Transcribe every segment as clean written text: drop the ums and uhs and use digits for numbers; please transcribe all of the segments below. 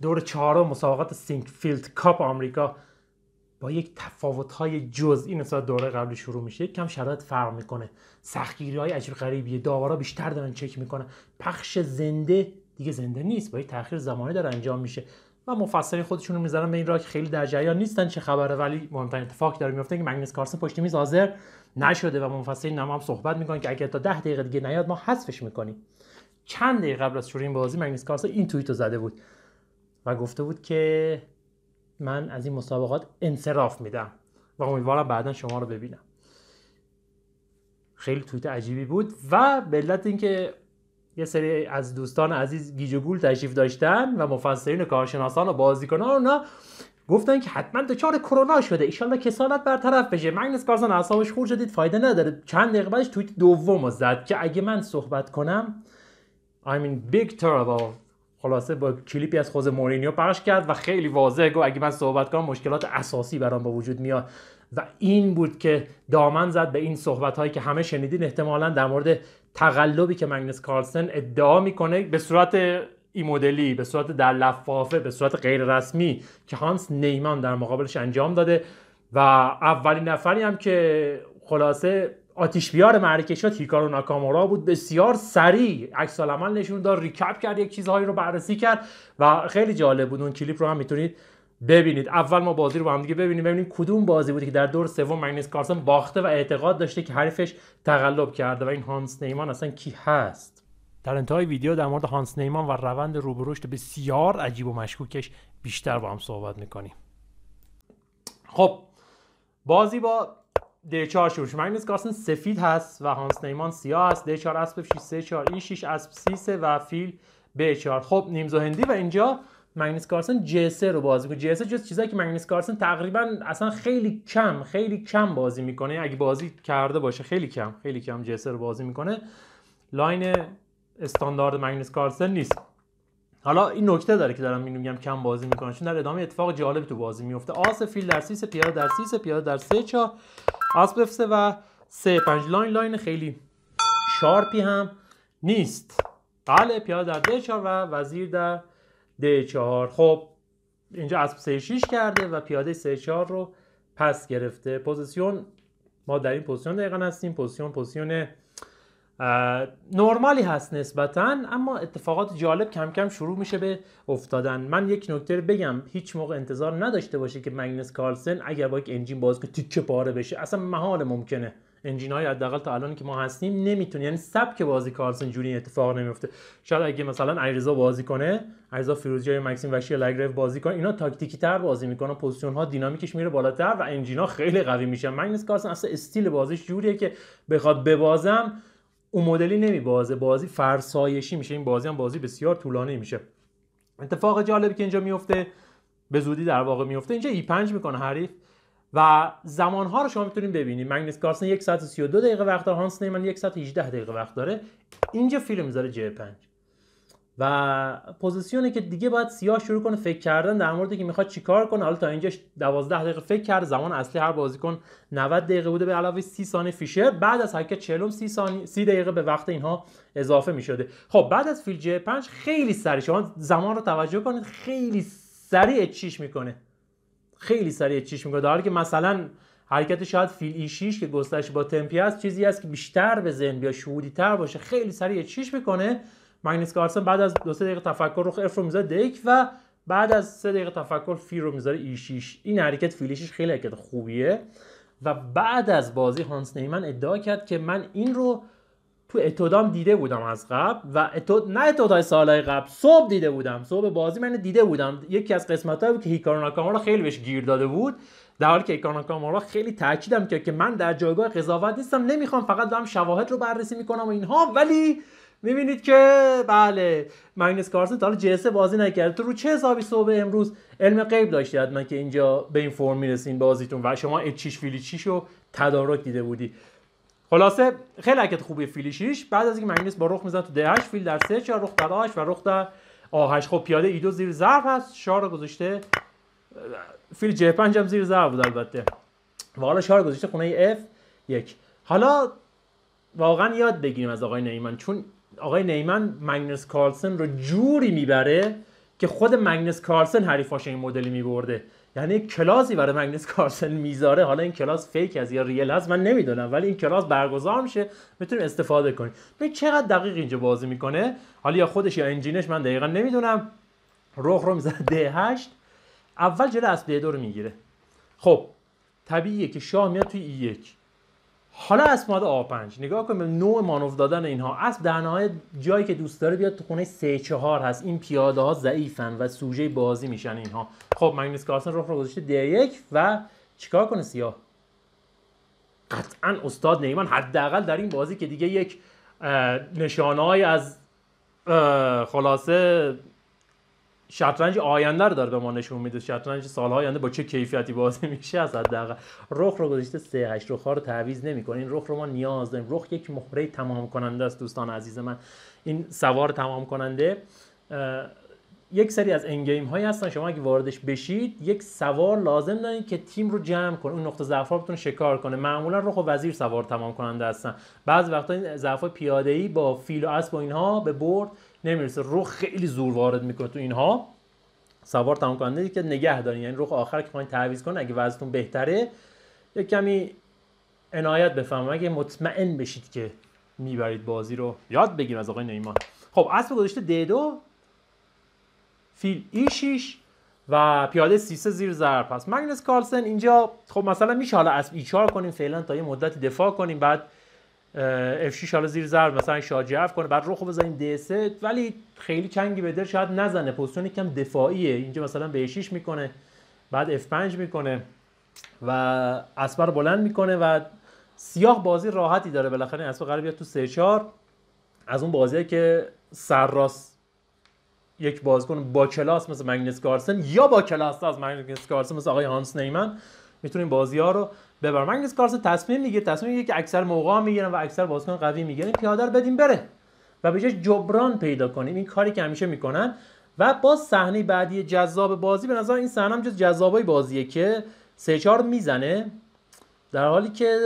دور چهارم مسابقات سینکفیلد کاپ آمریکا با یک تفاوت‌های جزئی نسبت دوره قبلی شروع میشه. یک کم شرایط فرق میکنه، سختگیری‌های عجیب غریبیه، داورا بیشتر دارن چک میکنن، پخش زنده دیگه زنده نیست، با یک تأخیر زمانی داره انجام میشه و مفسرین خودشون رو میذارن به این راه که خیلی در جریان نیستن چه خبره، ولی مهمترین اتفاقی داره میفته که مگنس کارلسن پشت میز حاضر نشده و مفسرین هم صحبت میکنن که اگه تا 10 دقیقه دیگه نیاد ما حذفش میکنیم. چند دقیقه قبل از شروع این بازی مگنس کارلسن این توییتو زده بود و گفته بود که من از این مسابقات انصراف میدم و امیدوارم بعداً شما رو ببینم. خیلی توییت عجیبی بود و به علت اینکه یه سری از دوستان عزیز گیج و گول تشریف داشتن و مفسرین و کارشناسان و بازیکنان اونا گفتن که حتما دچار کرونا شده، ان شاءالله کسالت برطرف بشه. مگنس کارلسن اعصابش خورد شدید، فایده نداره. چند دقیقه بعدش توییت دومو زد که اگه من صحبت کنم I mean big trouble، خلاصه با کلیپی از خوزه مورینیو پخش کرد و خیلی واضح گفت اگه من صحبت کنم مشکلات اساسی برام به وجود میاد و این بود که دامن زد به این صحبت‌هایی که همه شنیدین احتمالاً در مورد تقلبی که مگنس کارلسن ادعا میکنه به صورت این مدلی، به صورت در لفافه، به صورت غیر رسمی که هانس نیمان در مقابلش انجام داده و اولین نفری هم که خلاصه آتش بیار معرکه شد هیکارو ناکامورا بود. بسیار سریع عکس العمل نشون داد، ریکپ کرد، یک چیزهایی رو بررسی کرد و خیلی جالب بود. اون کلیپ رو هم میتونید ببینید. اول ما بازی رو با هم دیگه ببینیم کدوم بازی بودی که در دور سوم مگنس کارلسن باخته و اعتقاد داشته که حریفش تقلب کرده و این هانس نیمان اصلا کی هست. در انتهای ویدیو در مورد هانس نیمان و روند رو به رشد بسیار عجیب و مشکوکش بیشتر با هم صحبت میکنیم. خب بازی با D4 شروع شد. مگنس کارلسن سفید هست و هانس نیمان سیاه هست. D4 اسب F6 C4 E6 اسب C3 و فیل B4. خب نیمزو هندی و اینجا مگنس کارلسن J3 رو بازی میکنه. J3 جز چیزایی که مگنس کارلسن تقریبا اصلا خیلی کم بازی میکنه، اگه بازی کرده باشه خیلی کم J3 رو بازی میکنه. لاین استاندارد مگنس کارلسن نیست. حالا این نکته داره که دارم میگم کم بازی میکنه چون در ادامه اتفاق جالب تو بازی میفته. آس فیل در C3 پیاده در C3 پیاده در C4 اسب F3 و C5. لاین خیلی شارپی هم نیست. بله پیاده در D4 و وزیر در D4. خب اینجا اسب C6 کرده و پیاده C4 رو پس گرفته. پوزیشن ما در این پوزیشن دقیقاً هستیم. پوزیشن نرمالی هست نسبتاً، اما اتفاقات جالب کم کم شروع میشه به افتادن. من یک نکته رو بگم، هیچ موقع انتظار نداشته باشه که مگنس کارلسن اگر با یک انجین بازی کنه تیکه پاره بشه. اصلا محال ممکنه. انجین‌های حداقل تا الانی که ما هستیم نمیتونه، یعنی سبک بازی کارلسن جوری اتفاق نمیفته. شاید اگه مثلا علیرضا بازی کنه، علیرضا فیروزی یا مکسیم وشی یا لگرف بازی کنه، اینا تاکتیکی تر بازی میکنن، پوزیشن ها دینامیکش میره بالاتر و انجین‌ها خیلی قوی میشن. مگنس کارلسن اصلا استیل بازیش جوریه که بخواد ببازم اون مدلی نمیبازه، بازی فرسایشی میشه. این بازی هم بازی بسیار طولانی میشه. اتفاق جالبی که اینجا میفته، به زودی در واقع میفته، اینجا E5 میکنه حریف و زمانها رو شما میتونید ببینید. مگنس کارلسن 1 ساعت و 32 دقیقه وقت داره، هانس نیمان 1 ساعت و 18 دقیقه وقت داره. اینجا فیلم میذاره J5 و پوزیشنی که دیگه باید سیاه شروع کنه فکر کردن در موردی که میخواد چیکار کنه. حالا تا اینجا 12 دقیقه فکر کرد. زمان اصلی هر بازیکن 90 دقیقه بوده، به علاوه 30 ثانیه فیشر. بعد از حرکت 40 30 دقیقه به وقت اینها اضافه میشده. خب بعد از فیل J5 خیلی سریع، شما زمان رو توجه کنید، خیلی سریع اچ6 میکنه. در حالی که مثلا حرکت شاید فیل E6 که گسترش با تمپی است چیزی است که بیشتر به ذهن بیا شهودی تر باشه، خیلی سریع اچ6 میکنه. مگنس کارلسن بعد از 2-3 دقیقه تفکر رخ اف رو میذاره D1 و بعد از 3 دقیقه تفکر فیل رو میذاره E6. این حرکت فیل E6 خیلی حرکت خوبیه و بعد از بازی هانس نیمان ادعا کرد که من این رو تو اتودام دیده بودم از قبل و نه اتودای سالهای قبل، صبح دیده بودم، صبح بازی من دیده بودم. یکی از قسمت‌هایی بود که هیکارو ناکامورا خیلی بهش گیر داده بود، در حالی که هیکارو ناکامورا خیلی تاکیدم کرد که من در جایگاه قضاوت نیستم، نمیخوام، فقط دارم شواهد رو بررسی میکنم و اینها. ولی میبینید که بله مگنس کارلسن تا حالا J3 بازی نکرده. تو رو چه حسابی صبح امروز علم غیب داشتی حتما که اینجا به این فرم میرسین بازیتون و شما H6 فیل 6 رو تدارک دیده بودی. خلاصه خیلی حرکت خوبی فیل 6. بعد از اینکه مگنس با رخ میزنه تو D8 فیل در C4 رخ در A8 و رخ در A8. خب پیاده E2 زیر ضرب هست، شاه رو گذاشته. فیل J5 هم زیر ضرب بود البته و حالا شاه رو گذاشته خونه F1. حالا واقعا یاد بگیریم از آقای نیمان، چون آقای نیمان مگنس کارلسن رو جوری میبره که خود مگنس کارلسن حریفاش این مدلی میبرده. یعنی کلاسی برای مگنس کارلسن میذاره. حالا این کلاس فیک از یا ریل هست من نمیدونم، ولی این کلاس برگزار میشه، میتونید استفاده کنید. ببین چقدر دقیق اینجا بازی میکنه. حالا یا خودش یا انجینش من دقیقا نمیدونم. رخ رو میذاره D8، اول جلو اسب D2 رو میگیره. خب طبیعیه که شاه میاد توی E1. حالا اسب اومده A5. نگاه کن به نوع مانور دادن اینها. اسب در نهایت جایی که دوست داره بیاد تو خونه 3-4 هست. این پیاده ها ضعیفن و سوژه بازی میشن اینها. خب مگنس کارلسن رخ رو گذاشته D1 و چیکار کنه سیاه؟ قطعا استاد نیمان حداقل در این بازی که دیگه یک نشانه‌ای از خلاصه شطرنج آینده رو داره به ما نشون میده. شطرنج سال‌های آینده با چه کیفیتی بازی میشه از حداقل. رخ رو گذاشته C8. رخ‌ها رو تعویض نمی‌کنه. این رخ رو ما نیاز داریم. رخ یک مهره تمام کننده است دوستان عزیز من. این سوار تمام کننده یک سری از انگیم هایی هستن شما اگه واردش بشید یک سوار لازم دارید که تیم رو جمع کنه، اون نقطه ضعف رو بتونه شکار کنه. معمولا رخ و وزیر سوار تمام کننده هستن. بعضی وقتا این ضعف‌های پیاده‌ای با فیل و اسب و اینها به برد نمیرسه. رخ خیلی زور وارد میکنه تو اینها. سوار تمام کننده که نگه دارین، یعنی رخ آخر که خواین تعویض کنه اگه وضعتون بهتره یک کمی عنایت بفرمایید اگه مطمئن بشید که میبرید بازی رو. یاد بگیر از آقای نیمان. خب اسب گذاشته D2، فیل E6 و پیاده C3 زیر ضرب. پس مگنس کارلسن اینجا خب مثلا میشه حالا اسب E4 کنیم فعلا تا یه مدتی دفاع کنیم، بعد F6 حالا زیر ضرب مثلا شاه G7 کنه، بعد رخو بزنیم D3، ولی خیلی چنگی به دل شاید نزنه. پوزیشن یکم دفاعیه. اینجا مثلا به E6 میکنه، بعد F5 میکنه و اسب رو بلند میکنه و سیاه بازی راحتی داره. بالاخره اسب قرار بیاد تو C4. از اون بازیه که سرراست یک بازیکن با کلاس مثل مگنس کارلسن یا با کلاس از مگنس کارلسن مثل آقای هانس نیمن میتونیم بازی‌ها رو ببریم. مگنس کارلسن تصمیم میگیره که اکثر موقعا میگیرن و اکثر بازیکن قوی میگیرن، پیاده رو بدیم بره و به جاش جبران پیدا کنیم. این کاری که همیشه میکنن. و باز صحنه بعدی جذاب بازی، به نظر این صحنه هم جز جذابای بازیه که C4 میزنه، در حالی که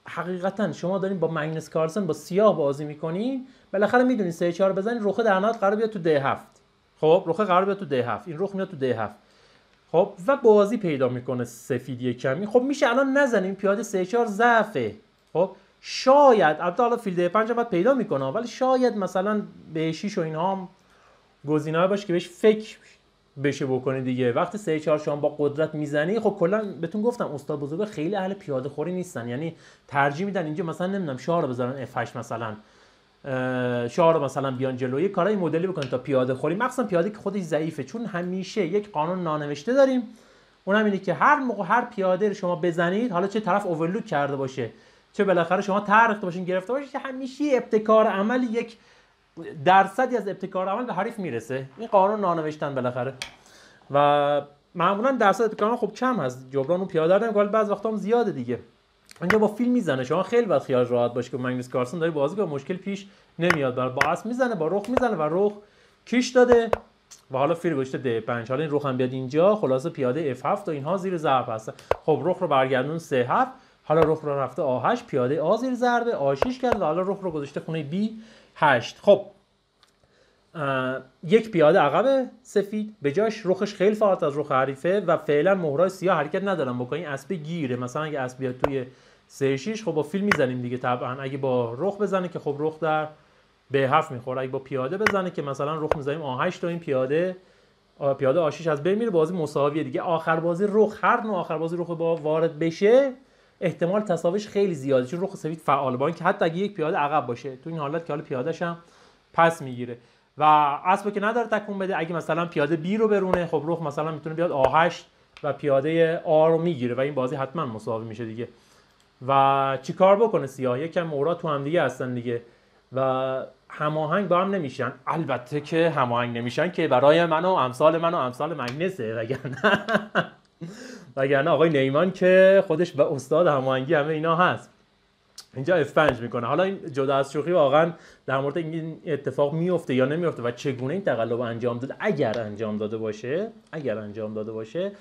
حقیقتا شما دارین با مگنس کارلسن با سیاه بازی میکنین. بالاخره میدونین C4 بزنین، رخ در نهایت قرار بیاد تو D7. خب رخ قرار بیاد تو D7. این رخ میاد تو D7. خب و بازی پیدا میکنه سفید یک کمی. خب میشه الان نزنیم، پیاده C4 ضعفه. خب شاید البته حالا فیل D5 هم باید پیدا میکنه، ولی شاید مثلا به 6 و اینها هم گزینه‌ای باشه که بهش فکر بشه بکنه دیگه. وقتی C4 شما با قدرت میزنی، خب کلا بهتون گفتم استاد بزرگا خیلی اهل پیاده خوری نیستن، یعنی ترجیح میدن اینجا مثلا نمیدونم شاه رو بذارن F8 مثلا، شاه رو مثلا بیان جلوی کارای مدلی بکنن تا پیاده خوری، مخصوصا پیاده که خودش ضعیفه. چون همیشه یک قانون نانوشته داریم، اونم اینه که هر موقع هر پیاده رو شما بزنید، حالا چه طرف اورلود کرده باشه چه بالاخره شما طرح باشین گرفته باشید، که همیشه ابتکار عمل یک درصدی از ابتکار عمل به حریف میرسه. این قانون نانوشتن بالاخره و معمولا درصد ابتکار خب کم هست، جبران اون پیاده رو نمیکنه، بعضی وقتا هم زیاده دیگه. اینجا با فیل میزنه، شما خیلی باید خیال راحت باشه که مگنس کارلسن داره بازی که مشکل پیش نمیاد. با اسب میزنه، با رخ میزنه و رخ کیش داده و حالا فیل گذاشته D5. حالا این رخ هم بیاد اینجا، خلاصه پیاده F7 و اینها زیر ضرب هستن. خب رخ رو برگردون C7، حالا رخ رو رفته A8، پیاده A زیر ضربه A6 کرد و حالا رخ رو گذاشته خونه B8. خب یک پیاده عقب سفید، به جاش رخش خیلی فعال از رخ حریفه و فعلا مهرای سیاه حرکت ندارن بکنین، اسب گیره. مثلا اگه اسب بیاد توی C6 خب با فیل میزنیم دیگه طبعا. اگه با رخ بزنه که خب رخ در B7 میخوره، اگه با پیاده بزنه که مثلا رخ میزنیم A8 و این پیاده A6 از بین میره، بازی مساویه دیگه. آخر بازی رخ، هر نوع آخر بازی رخ با وارد بشه احتمال تساویش خیلی زیاده، چون رخ سفید فعال، با اینکه حتی اگه یک پیاده عقب باشه تو این حالت که حالا پیاده‌ش هم پس میگیره و اسبو که نداره تکون بده. اگه مثلا پیاده B رو برونه، خب رخ مثلا میتونه بیاد A8 و پیاده A رو میگیره و این بازی حتما مساوی میشه دیگه. و چیکار بکنه سیاه؟ یکم مورا تو هم دیگه هستن دیگه و هماهنگ با هم نمیشن. البته که هماهنگ نمیشن که برای من و امثال مگنسه، وگرنه آقای نیمان که خودش به استاد هماهنگی همه اینا هست. اینجا F5 میکنه. حالا این جدا از شوخی واقعا در مورد این اتفاق میفته یا نمیفته و چگونه این تقلب انجام داده، اگر انجام داده باشه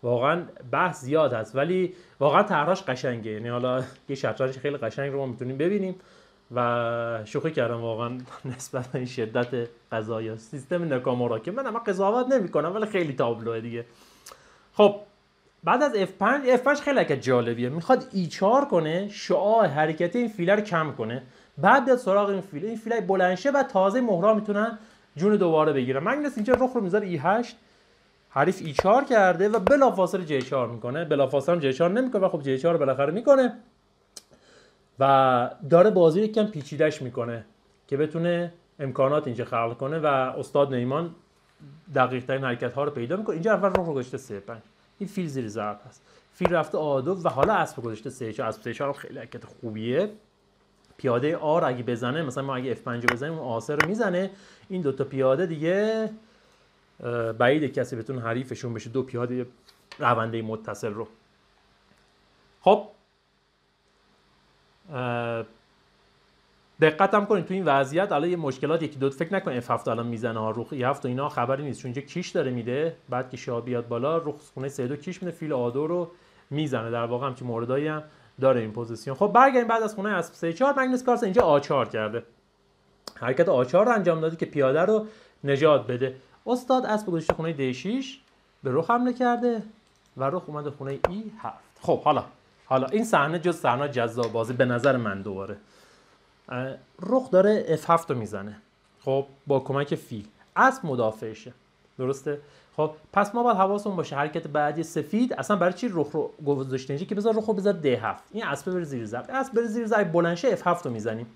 واقعا بحث زیاد هست، ولی واقعا طرحش قشنگه. یعنی حالا یه شطرنج خیلی قشنگ رو ما میتونیم ببینیم و شوخی کردم واقعا نسبت به این شدت قضایا سیستم ناکامورا که من اما قضاوت نمی‌کنم ولی خیلی تابلوه دیگه. خب بعد از F5 خیلی حرکت جالبیه، میخواد E4 کنه، شعاع حرکتی این فیله رو کم کنه، بعد بیاد سراغ این فیله بلند شه و تازه مهرا میتونن جون دوباره بگیرن. مگنس اینجا رخ رو میذاره E8، حریف E4 کرده و بلافاصله J4 میکنه، بلافاصله هم J4 نمیکنه و خب J4 رو بالاخره میکنه و داره بازی رو یکم پیچیده‌اش میکنه که بتونه امکانات اینجا خلق کنه و استاد نیمان دقیق ترین حرکت ها رو پیدا میکنه. اینجا اول رخ رو گذاشته C5، این فیل زیر ضرب هست، فیل رفته A2 و حالا اسب گذاشته C4. اسب C4 هم خیلی حرکت خوبیه. پیاده A رو اگه بزنه، مثلا ما اگه F5 رو بزنیم اون A3 رو میزنه، این دوتا پیاده دیگه بعیده کسی بتونه حریفشون بشه، دو پیاده رونده متصل رو. خب دقت هم کنید تو این وضعیت الان یه مشکلات یکی دو فکر نکن F7 الان میزنه ها، روخ E7 و اینا خبری نیست چون اینجا کیش داره میده، بعد که شاه بیاد بالا روخ خونه C2 کیش میده، فیل A2 رو میزنه، در واقع همچین موردایی هم داره این پوزیشن. خب برگردیم بعد از خونه اسب C4، مگنس کارلسن اینجا A4 کرده، حرکت A4 رو انجام داده که پیاده رو نجات بده. استاد اسب گذاشته خونه D6 به رخ حمله کرده و رخ اومده خونه E7. خب حالا این صحنه جز صحنه جذاب بازی به نظر من دوباره. رخ داره F7 رو میزنه، خب با کمک فیل اسب مدافعشه، درسته؟ خب پس ما باید حواسمون باشه حرکت بعدی سفید اصلا برای چی رخ رو گذاشته اینجا که بذار رخ رو بذار D7، این اسب بره زیر ضرب، اسب بره زیر ضرب بلند شه F7 رو میزنیم.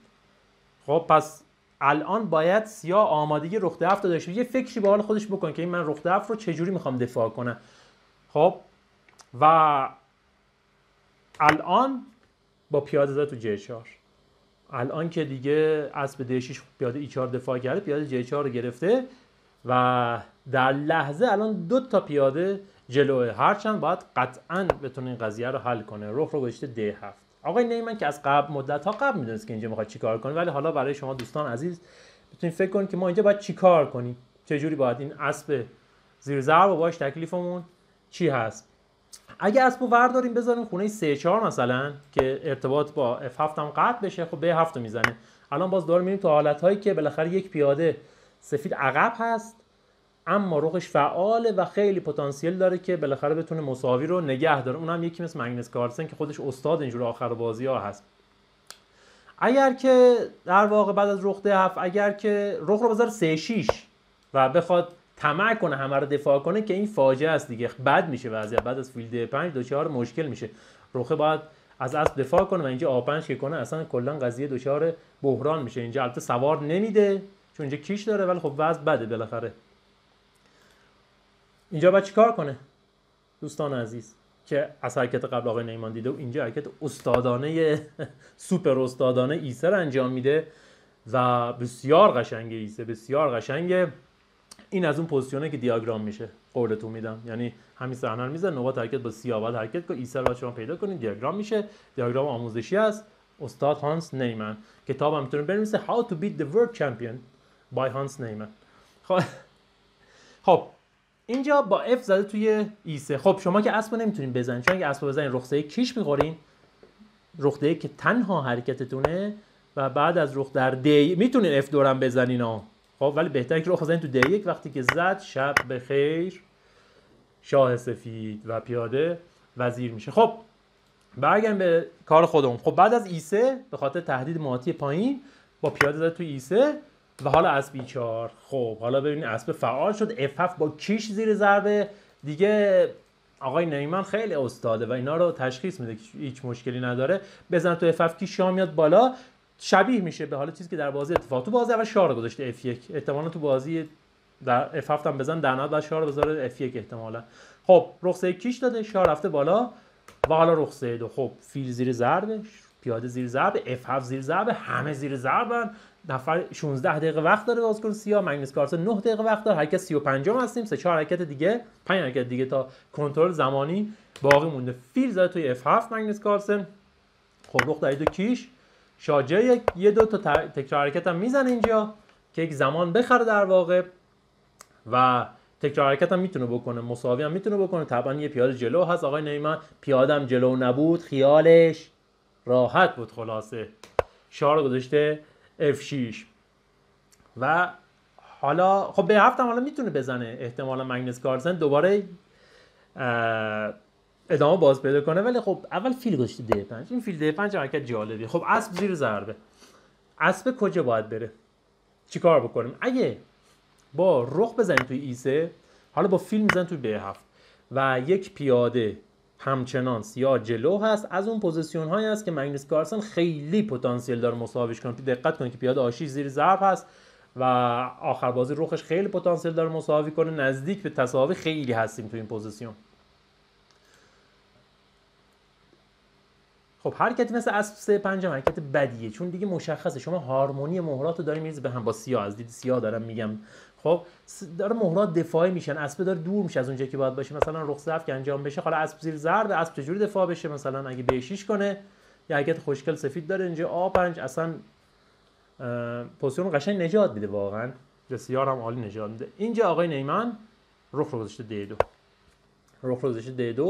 خب پس الان باید سیاه آمادگی رخ D7 داشته، یه فکری به حال خودش بکنه که این من رخ D7 رو چجوری میخوام دفاع کنم. خب و الان با پیاده زد تو J4، الان که دیگه اسب D6 پیاده E4 دفاع کرده، پیاده J4 رو گرفته و در لحظه الان دو تا پیاده جلوه، هرچند باید قطعاً بتونه این قضیه رو حل کنه. رخ رو گذاشته D7. آقای نیمن که از مدت‌ها قبل میدونست که اینجا میخواد چیکار کنه، ولی حالا برای شما دوستان عزیز بتونید فکر کنید که ما اینجا باید چیکار کنیم، چجوری باید این اسب زیر ضرب و باش تکلیفمون چی هست. اگه اسبو ورداریم بذاریم خونه C4 مثلا که ارتباط با F7 هم قطع بشه، خب B7 رو میزنه. الان باز دور میریم تو حالت‌هایی که بالاخره یک پیاده سفید عقب هست اما رخش فعاله و خیلی پتانسیل داره که بالاخره بتونه مساوی رو نگه داره، اونم یکی مثل مگنس کارلسن که خودش استاد اینجور آخر بازی‌ها هست. اگر که در واقع بعد از رخ D7 اگر که رخ رو بذاره C6 و بخواد طمع کنه همه رو دفاع کنه که این فاجعه است دیگه، بد میشه وضعیت، بعد از فیل D5 دچار مشکل میشه، رخ باید از اسب دفاع کنه و اینجا A5 که کنه اصلا کلا قضیه دچار بحران میشه. اینجا البته سوار نمیده چون اینجا کیش داره ولی خب وضع بده بالاخره. اینجا باید چیکار کنه دوستان عزیز که از حرکت قبل آقای نیمان دیده و اینجا حرکت استادانه سوپر استادانه ایسر انجام میده و بسیار قشنگه ایسه، بسیار قشنگه. این از اون پوزیشنه که دیاگرام میشه، قولتون میدم، یعنی همین صحنه رو میذاره نقاط حرکت با سیاه باید حرکت کنه، ایسر رو شما پیدا کنید، دیاگرام میشه، دیاگرام آموزشی است استاد هانس نیمن. کتابم میتونید بنویسه How to beat the world champion by Hans Niemann. خب اینجا با F زده توی E3. خب شما که اسب نمیتونین بزنین چون اگه اسب بزنین رخ C کیش میخورین، رخ D که تنها حرکتتونه و بعد از رخ در D میتونین F2 هم بزنین ها. خب ولی بهتره که رخ بزنین تو D1 وقتی که زد شب بخیر شاه سفید و پیاده وزیر میشه. خب برگردیم به کار خودمون. خب بعد از E3 به خاطر تهدید ماتی پایین با پیاده زد تو E3 و حالا اسب E4. خب حالا ببینید اسب فعال شد، F7 با کیش زیر ضربه دیگه. آقای نیمان خیلی استاده و اینا رو تشخیص میده که هیچ مشکلی نداره، بزن تو F7 کیش شاه میاد بالا، شبیه میشه به حالا چیزی که در بازی اتفاق تو بازی اول شاه رو گذاشته F1، احتمالاً تو بازی در F7 هم بزن در نهایت بعد شاه رو بذاره F1 احتمالاً. خب رخ C کیش داده، شاه رفته بالا و حالا رخ C2. خب فیل زیر ضربه، پیاده زیر ضربه، F7 زیر ضربه، همه زیر ضربن. نفر 16 دقیقه وقت داره بازیکن سیاه، مگنس کارلسن 9 دقیقه وقت داره، حرکت 35 هستیم، 3-4 حرکت دیگه، 5 حرکت دیگه تا کنترل زمانی باقی مونده. فیل زده توی F7 مگنس کارلسن. خب رخ در 2 کیش، شاه J1 یه دو تا تکرار حرکت هم میزنه اینجا که یک زمان بخره در واقع و تکرار حرکت هم میتونه بکنه، مساوی هم میتونه بکنه. طبعا یه پیاده جلو هست آقای نیمان، پیاده هم جلو نبود خیالش راحت بود خلاصه. شاه رو گذاشته F6 و حالا خب به 7 هم حالا میتونه بزنه احتمالا مگنس کارلسن دوباره ادامه باز پیدا کنه، ولی خب اول فیل گذاشته D5. این فیل D5 حرکت جالبیه. خب اسب زیر ضربه. اسب کجا باید بره؟ چیکار بکنیم؟ اگه با رخ بزنیم توی E3، حالا با فیل میزنیم توی B7 و یک پیاده همچنان سیاه جلو هست، از اون پوزیشن هایی هست که مگنس کارلسن خیلی پتانسیل داره مساویش کنه. دقت کنید که پیاده A6 زیر ضرب هست و آخر بازی رخش خیلی پتانسیل داره مساوی کنه، نزدیک به تساوی خیلی هستیم تو این پوزیشن. خب حرکتی مثل اسب C5 هم حرکت بدیه، چون دیگه مشخصه شما هارمونی مهرات رو داری میریزی به هم با سیاه. از دید سیاه دارم میگم، خب داره مهرات دفاعی میشن، اسب داره دور میشه از اونجایی که باید باشه. مثلا رخ ضعف که انجام بشه، حالا اسب زیر ضرب، اسب چجوری دفاع بشه؟ مثلا اگه B6 کنه، یه حرکت خوشگل سفید داره اینجا A5، اصلا پوزیشن قشنگ نجات میده، واقعا بسیار هم عالی نجات میده. اینجا آقای نیمن رخ رو گذاشته D2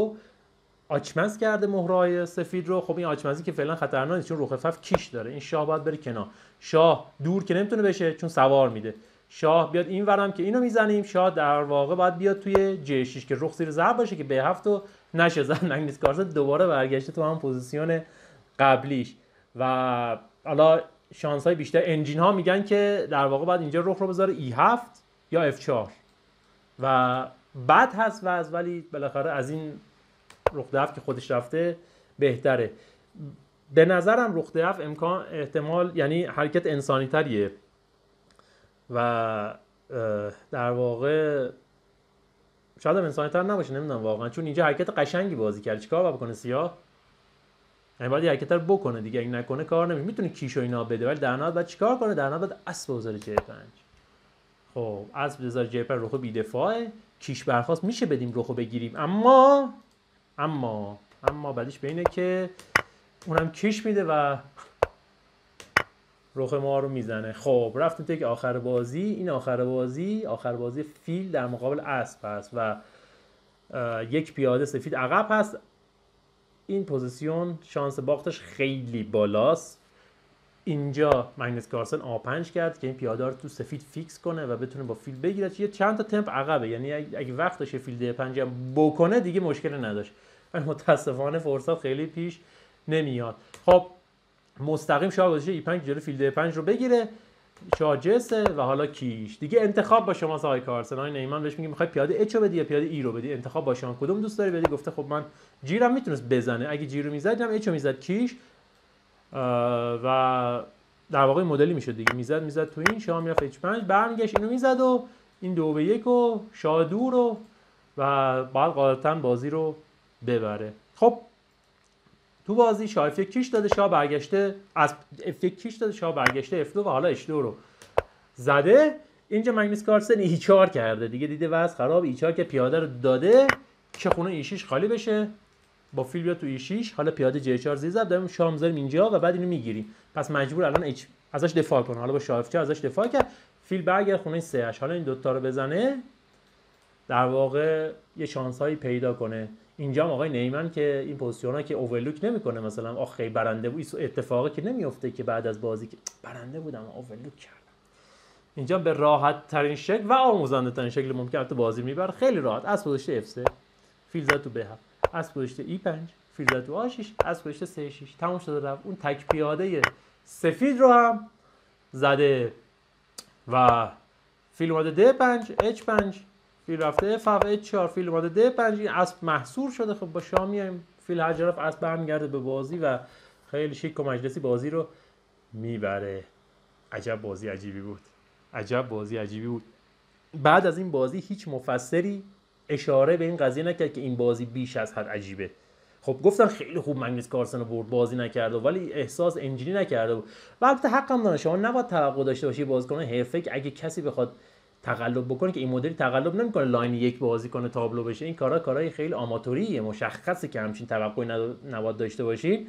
آچمز کرده مهرای سفید رو. خب این آچمزی که فعلا خطرناک نیست چون رخ F کیش داره. این شاه باید بره کنار. شاه دور که نمیتونه بشه چون سوار میده. شاه بیاد این ورم که اینو میزنیم. شاه در واقع باید بیاد توی J6 که رخ زیر ضرب باشه که B7 رو نشه زد. مگنس کارلسن دوباره برگشته تو همون پوزیشن قبلیش و حالا شانس های بیشتر. انجین ها میگن که در واقع باید اینجا رخ رو بذاره E7 یا F4 و بد هست ولی بالاخره از این رخ دف که خودش رفته بهتره. به نظرم رخ دف احتمال یعنی حرکت انسانی تریه و در واقع شاید هم انسانی تر نباشه، نمیدونم واقعا، چون اینجا حرکت قشنگی بازی کرد. چیکار باید بکنه سیاه؟ یعنی باید حرکت رو بکنه دیگه، اگه نکنه کار نمیشه. میتونه کیش و اینا بده ولی در نهایت باید چیکار کنه؟ در نهایت باید اسب بذاره J5. خب اسب بذاره J5 رخ بی دفاعه، کیش برخواست میشه بدیم رخو بگیریم، اما بعدش به اینه که اونم کیش میده و رخ ما رو میزنه. خب رفتیم تا که آخر بازی. این آخر بازی فیل در مقابل اسب هست و یک پیاده سفید عقب هست. این پوزیشن شانس باختش خیلی بالاست. اینجا مگنس کارلسن A5 کرد که این پیاده رو تو سفید فیکس کنه و بتونه با فیل بگیره. یه چند تا تمپ عقبه، یعنی اگه وقت داشته فیل D5 هم بکنه دیگه مشکل نداشت، ولی متاسفانه فرصت خیلی پیش نمیاد. خب مستقیم شاه گذاشته E5 جلو فیل D5 رو بگیره، شاه J3 و حالا کیش. دیگه انتخاب با شما آقای کارلسن. آقای نیمن بهش میگه میخوای پیاده H رو بدی یا پیاده E رو بدی؟ انتخاب با شما، کدوم دوست داری بدی؟ گفته خب من جیرم میتونست بزنه، اگه جیر رو میزد هم H رو میزد کیش و در واقع مدلی میشد دیگه. میزد تو این شاه میرفت H5 برمیگشت اینو میزد و این 2-1 و شاه دور و بعد غالبا بازی رو ببره. خب تو بازی شاه F1 کیش داده، شاه برگشته از F1 کیش داده، شاه برگشته F2 و حالا H2 رو زده. اینجا مگنس کارلسن E4 کرده دیگه، دیده وضع خراب، E4 که پیاده رو داده که خونه E6 خالی بشه، با فیل بیاد تو E6. حالا پیاده J4 زیر زد، داریم شاه میذاریم اینجا و بعد اینو میگیریم. پس مجبور الان ازش دفاع کنه. حالا با شاه F4 ازش دفاع کرد، فیل برگرد خونه C8. حالا این دوتا رو بزنه در واقع یه شانسایی پیدا کنه. اینجا هم آقای نیمن که این پوزیشن‌ها که اوورلوک نمیکنه، مثلا آخه برنده بود، اتفاقی که نمیفته که بعد از بازی که برنده بودم اوورلوک کردم. اینجا به راحت ترین شکل و آموزنده ترین شکل ممکن تو بازی میبره، خیلی راحت. اسب گذاشته F3 فیل زد تو B7، اسب گذاشته E5 فیل زد تو A6، اسب گذاشته C6. تموم شده رفت. اون تک پیاده سفید رو هم زده و فیل اومده D5 H5، فیل رفته F7 H4، فیل اومده D5. این اسب محصور شده. خب با شاه میایم فیل هر جرف اسب برمیگرده به بازی و خیلی شیک و مجلسی بازی رو میبره. عجب بازی عجیبی بود. بعد از این بازی هیچ مفسری اشاره به این قضیه نکرد که این بازی بیش از حد عجیبه. خب گفتن خیلی خوب مگنس کارلسن رو برد، بازی نکرده ولی احساس انجینی نکرده بود. و البته حق هم داره، شما نباید توقع داشته باشی بازیکن حرفه‌ای که اگه کسی بخواد تقلب بکنه که این مدلی تقلب نمیکنه لاین یک بازی کنه تابلو بشه. این کارهای خیلی آماتوریه، مشخصه که همچین توقعی نباید داشته باشی.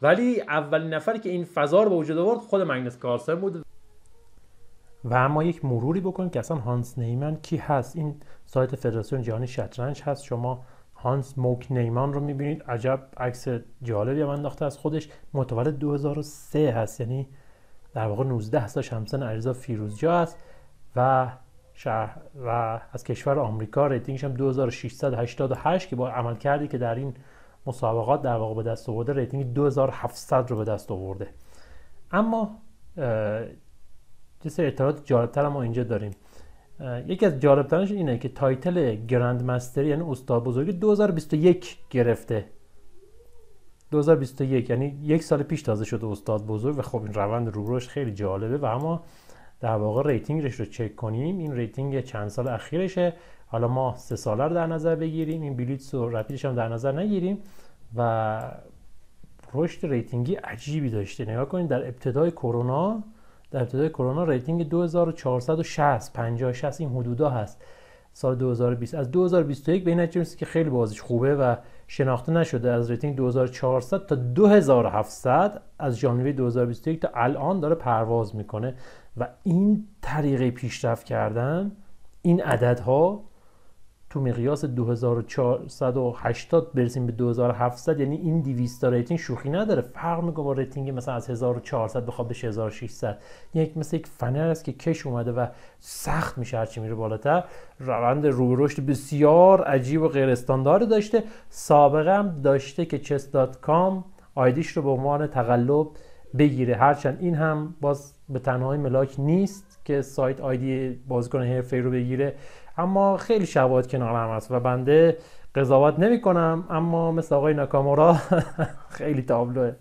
ولی اولین نفری که این فضا رو به وجود آورد خود مگنس کارلسن بود. و اما یک مروری بکنیم که اصلا هانس نیمن کی هست. این سایت فدراسیون جهانی شطرنج هست، شما هانس موک نیمان رو میبینید، عجب عکس جالبی هم انداخته از خودش. متولد 2003 هست، یعنی در واقع 19 سال همسن علیرضا فیروزجا است و از کشور آمریکا. ریتینگش هم 2688 که با عملکردی که در این مسابقات در واقع به دست آورده ریتینگ 2700 رو به دست آورده. اما یه سری اطلاعات جالب‌تر ما اینجا داریم. یکی از جالب‌ترینش اینه که تایتل گرند مستری یعنی استاد بزرگی 2021 گرفته. 2021 یعنی یک سال پیش تازه شده استاد بزرگ و خب این روند روش خیلی جالبه. و اما در واقع ریتینگش رو چک کنیم، این ریتینگ چند سال اخیرشه. حالا ما 3 ساله رو در نظر بگیریم، این بلیتز و رپیدش هم در نظر نگیریم و رشد ریتینگی عجیبی داشته. نگاه کنید در ابتدای کرونا ریتینگ 2460 50 60 این حدودا هست سال 2020. از 2021 به این نتیجه رسید که خیلی بازیش خوبه و شناخته نشده. از ریتینگ 2400 تا 2700 از ژانویه 2021 تا الان داره پرواز میکنه و این طریقه پیشرفت کردن این عددها تو مقیاس 2480 برسیم به 2700 یعنی این 200 تا ریتینگ شوخی نداره. فرق میکنه با ریتینگ مثلا از 1400 بخواد بشه 1600. مثل یک فنر است که کش اومده و سخت میشه هرچی میره بالاتر. روند رو رشد بسیار عجیب و غیر استاندارد داشته. سابقه هم داشته که chess.com آیدیش رو به عنوان تقلب بگیره، هرچند این هم باز به تنهایی ملاک نیست که سایت آیدی بازیکن حرفه‌ای رو بگیره، اما خیلی شواهد کنار هم هست و بنده قضاوت نمی کنم، اما مثل آقای ناکامورا خیلی تابلوه.